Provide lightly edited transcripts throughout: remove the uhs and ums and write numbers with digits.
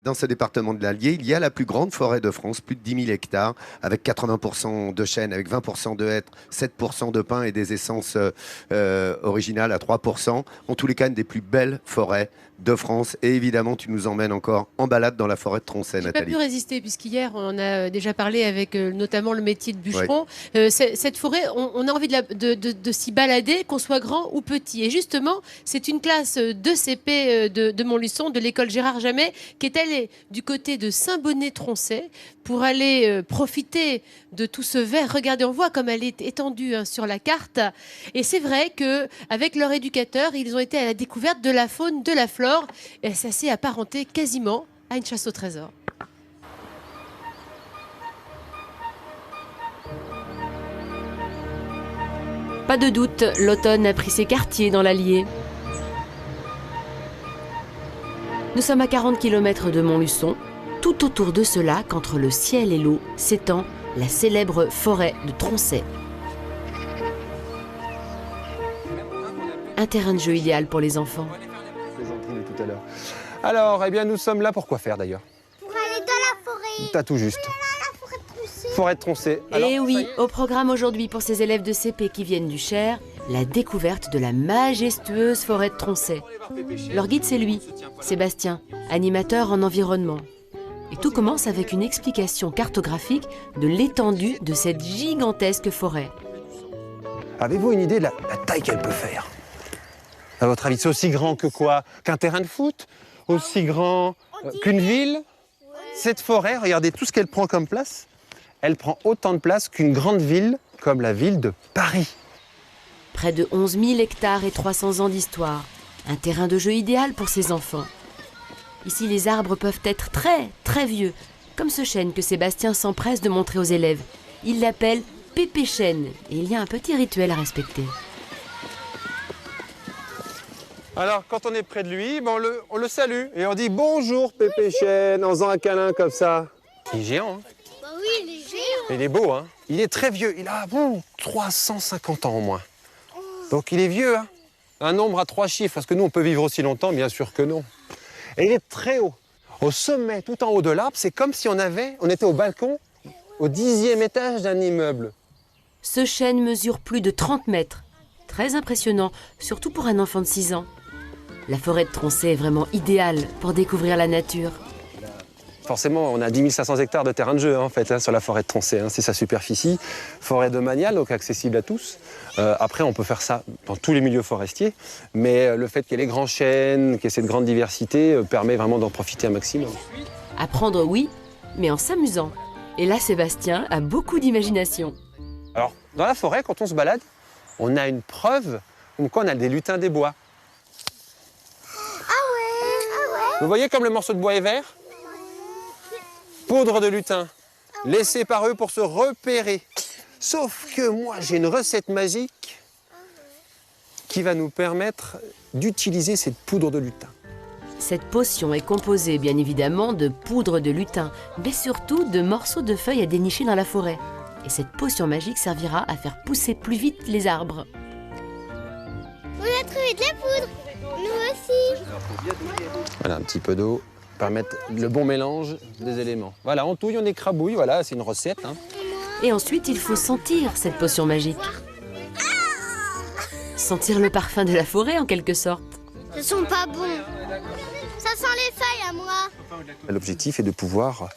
Dans ce département de l'Allier, il y a la plus grande forêt de France, plus de 10 000 hectares, avec 80% de chênes, avec 20% de hêtres, 7% de pins et des essences originales à 3%. En tous les cas, une des plus belles forêts de France. Et évidemment, tu nous emmènes encore en balade dans la forêt de Tronchet, J'ai pas Nathalie. pu résister, puisqu'hier, on a déjà parlé avec notamment le métier de bûcheron. Cette forêt, on a envie de s'y balader, qu'on soit grand ou petit. Et justement, c'est une classe de CP de Montluçon, de l'école Gérard Jamet, qui est allée du côté de Saint-Bonnet-Tronchet pour aller profiter de tout ce vert. Regardez, on voit comme elle est étendue sur la carte. Et c'est vrai qu'avec leur éducateur, ils ont été à la découverte de la faune, de la flore. Et ça s'est apparenté quasiment à une chasse au trésor. Pas de doute, l'automne a pris ses quartiers dans l'Allier. Nous sommes à 40 km de Montluçon. Tout autour de ce lac, entre le ciel et l'eau, s'étend la célèbre forêt de Tronchet. Un terrain de jeu idéal pour les enfants. Tout à l'heure. Alors, eh bien, nous sommes là pour quoi faire d'ailleurs? Pour aller dans la forêt. T'as tout juste. La forêt de Tronchet. Forêt de Tronchet. Et oui, au programme aujourd'hui pour ces élèves de CP qui viennent du Cher, la découverte de la majestueuse forêt de Tronchet. Leur guide, c'est lui, Sébastien, animateur en environnement. Et tout commence avec une explication cartographique de l'étendue de cette gigantesque forêt. Avez-vous une idée de la taille qu'elle peut faire? À votre avis, c'est aussi grand que quoi? Qu'un terrain de foot? Aussi grand qu'une ville? Cette forêt, regardez tout ce qu'elle prend comme place. Elle prend autant de place qu'une grande ville comme la ville de Paris. Près de 11 000 hectares et 300 ans d'histoire. Un terrain de jeu idéal pour ces enfants. Ici, les arbres peuvent être très, très vieux, comme ce chêne que Sébastien s'empresse de montrer aux élèves. Il l'appelle Pépé Chêne et il y a un petit rituel à respecter. Alors, quand on est près de lui, ben, on le salue et on dit bonjour Pépé Chêne en faisant un câlin comme ça. Il est géant, hein? Bah oui, il est géant. Il est beau, hein? Il est très vieux. Il a 350 ans au moins. Donc il est vieux, hein? Un nombre à 3 chiffres. Est-ce que nous, on peut vivre aussi longtemps? Bien sûr que non. Et il est très haut. Au sommet, tout en haut de l'arbre, c'est comme si on était au balcon, au 10e étage d'un immeuble. Ce chêne mesure plus de 30 mètres. Très impressionnant, surtout pour un enfant de 6 ans. La forêt de Tronchet est vraiment idéale pour découvrir la nature. Forcément, on a 10 500 hectares de terrain de jeu en fait, sur la forêt de Tronchet. C'est sa superficie. Forêt domaniale, donc accessible à tous. Après, on peut faire ça dans tous les milieux forestiers. Mais le fait qu'il y ait les grands chênes, qu'il y ait cette grande diversité, permet vraiment d'en profiter un maximum. Apprendre, oui, mais en s'amusant. Et là, Sébastien a beaucoup d'imagination. Alors, dans la forêt, quand on se balade, on a une preuve comme quoi on a des lutins des bois. Vous voyez comme le morceau de bois est vert? Poudre de lutin, laissée par eux pour se repérer. Sauf que moi, j'ai une recette magique qui va nous permettre d'utiliser cette poudre de lutin. Cette potion est composée bien évidemment de poudre de lutin, mais surtout de morceaux de feuilles à dénicher dans la forêt. Et cette potion magique servira à faire pousser plus vite les arbres. On a trouvé de la poudre. Nous aussi. Voilà, un petit peu d'eau, permettre le bon mélange des éléments. Voilà, on touille, on écrabouille, voilà, c'est une recette. Hein. Et ensuite, il faut sentir cette potion magique. Sentir le parfum de la forêt en quelque sorte. Ce sont pas bons. Ça sent les feuilles à moi. L'objectif est de pouvoir,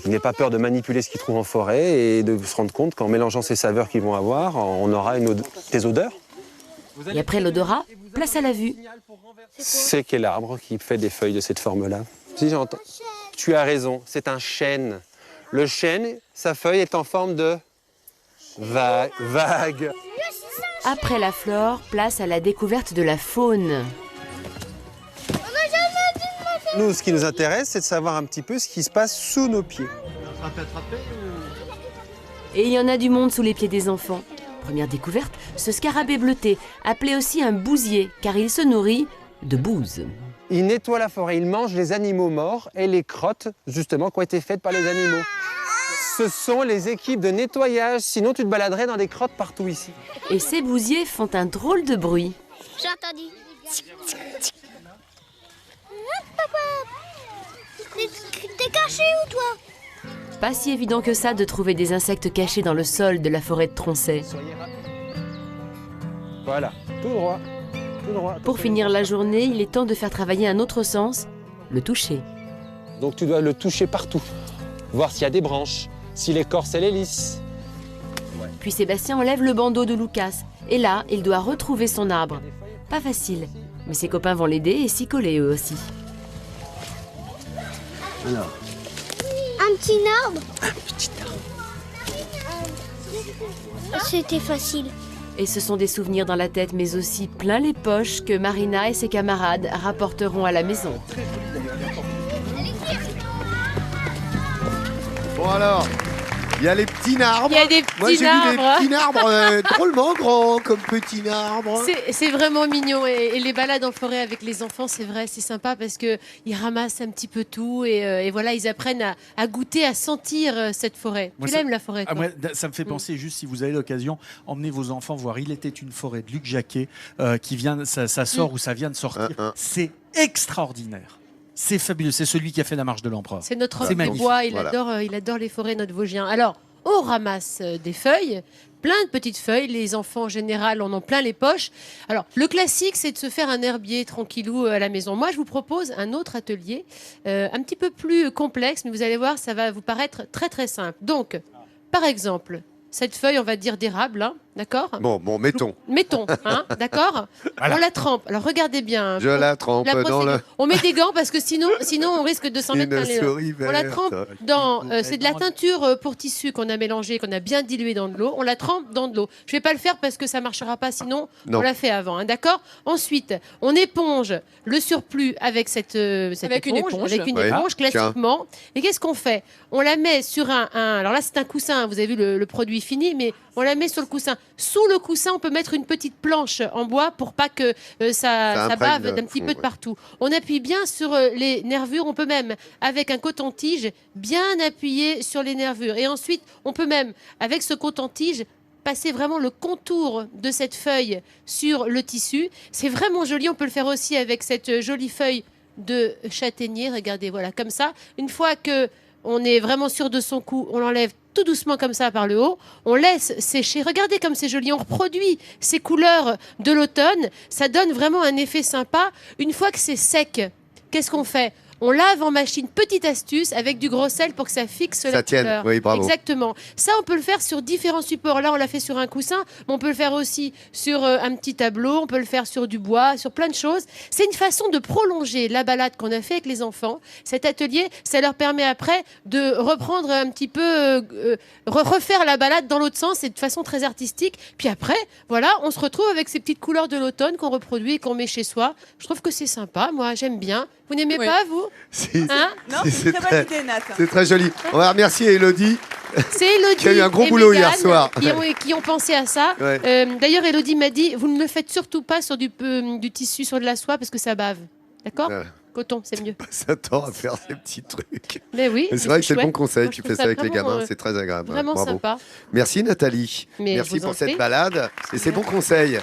qu'il n'ait pas peur de manipuler ce qu'il trouve en forêt et de se rendre compte qu'en mélangeant ces saveurs qu'ils vont avoir, on aura des odeurs. Et après l'odorat, place à la vue. C'est quel arbre qui fait des feuilles de cette forme-là? Si j'entends. Tu as raison, c'est un chêne. Le chêne, sa feuille est en forme de vague. Après la flore, place à la découverte de la faune. Nous, ce qui nous intéresse, c'est de savoir un petit peu ce qui se passe sous nos pieds. Et il y en a du monde sous les pieds des enfants. Première découverte, ce scarabée bleuté, appelé aussi un bousier, car il se nourrit de bouse. Il nettoie la forêt, il mange les animaux morts et les crottes, justement, qui ont été faites par les animaux. Ce sont les équipes de nettoyage, sinon tu te baladerais dans des crottes partout ici. Et ces bousiers font un drôle de bruit. J'ai entendu. Les cherché ou toi? Pas si évident que ça de trouver des insectes cachés dans le sol de la forêt de Tronchet. Voilà, tout droit. Tout droit. Pour finir la journée, il est temps de faire travailler un autre sens, le toucher. Donc tu dois le toucher partout. Voir s'il y a des branches, si l'écorce elle est lisse. Puis Sébastien enlève le bandeau de Lucas. Et là, il doit retrouver son arbre. Pas facile, mais ses copains vont l'aider et s'y coller eux aussi. Alors. Un petit arbre. C'était facile. Et ce sont des souvenirs dans la tête, mais aussi plein les poches que Marina et ses camarades rapporteront à la maison. Bon alors, il y a les petits arbres. Il y a des Moi, j'ai petits vu arbres. des petits arbres drôlement grands comme petits arbres. C'est vraiment mignon et les balades en forêt avec les enfants, c'est vrai, c'est sympa parce que ils ramassent un petit peu tout et voilà, ils apprennent à goûter, à sentir cette forêt. Moi, Tu ça- l'aimes la forêt, toi? Moi, ça me fait penser juste si vous avez l'occasion, emmenez vos enfants voir Il était une forêt de Luc Jacquet qui vient, ça sort ou ça vient de sortir. C'est extraordinaire. C'est fabuleux. C'est celui qui a fait La Marche de l'Empereur. C'est notre C'est homme des magnifique. bois, Voilà. il adore les forêts, notre Vosgien. Alors, on ramasse des feuilles, plein de petites feuilles. Les enfants, en général, en ont plein les poches. Alors, le classique, c'est de se faire un herbier tranquillou à la maison. Moi, je vous propose un autre atelier, un petit peu plus complexe, mais vous allez voir, ça va vous paraître très, très simple. Donc, par exemple, cette feuille, on va dire d'érable, hein, d'accord? Bon, mettons. Mettons, hein, d'accord? Voilà. On la trempe. Alors, regardez bien. Je la trempe La dans procédure. le... On met des gants parce que sinon on risque de s'en mettre Une plein les mains. souris On la verte. trempe dans... c'est de la teinture pour tissu qu'on a mélangé, qu'on a bien dilué dans de l'eau. On la trempe dans de l'eau. Je vais pas le faire parce que ça marchera pas, sinon Non. on l'a fait avant, hein, d'accord? Ensuite, on éponge le surplus avec cette Avec une éponge. avec une Ouais. éponge Tiens. classiquement. Et qu'est-ce qu'on fait? On la met sur alors là, c'est un coussin, vous avez vu le produit fini, mais on la met sur le coussin. Sous le coussin, on peut mettre une petite planche en bois pour pas que ça imprègne bave le d'un petit fond, peu de ouais. partout. On appuie bien sur les nervures. On peut même, avec un coton-tige, bien appuyer sur les nervures. Et ensuite, on peut même, avec ce coton-tige, passer vraiment le contour de cette feuille sur le tissu. C'est vraiment joli. On peut le faire aussi avec cette jolie feuille de châtaignier. Regardez, voilà, comme ça. Une fois que on est vraiment sûr de son coup, on l'enlève tout doucement comme ça par le haut, on laisse sécher. Regardez comme c'est joli, on reproduit ces couleurs de l'automne, ça donne vraiment un effet sympa. Une fois que c'est sec, qu'est-ce qu'on fait? On lave en machine, petite astuce, avec du gros sel pour que ça fixe la tienne. couleur. Oui, bravo. Exactement. Ça, on peut le faire sur différents supports. Là, on l'a fait sur un coussin, mais on peut le faire aussi sur un petit tableau, on peut le faire sur du bois, sur plein de choses. C'est une façon de prolonger la balade qu'on a fait avec les enfants. Cet atelier, ça leur permet après de reprendre un petit peu, refaire la balade dans l'autre sens et de façon très artistique. Puis après, voilà, on se retrouve avec ces petites couleurs de l'automne qu'on reproduit et qu'on met chez soi. Je trouve que c'est sympa. Moi, j'aime bien. Vous n'aimez Oui. pas, vous? Si, Hein? Non, c'est une très bonne idée, Nat. c'est très joli. On va remercier Elodie. C'est Elodie Qui a eu un gros et boulot hier Mégane soir. qui ont pensé à ça. Ouais. D'ailleurs, Elodie m'a dit, vous ne le faites surtout pas sur du tissu, sur de la soie, parce que ça bave. D'accord? Ouais. Coton, c'est mieux. Ça tend à faire ces petits trucs. Mais oui. Mais c'est vrai que c'est le bon chouette. conseil. Moi, je Tu trouve fais ça avec les vraiment, gamins, c'est très agréable. Vraiment Bravo. sympa. Merci Nathalie. Mais je Merci vous pour en cette prie. balade et ces bons conseils.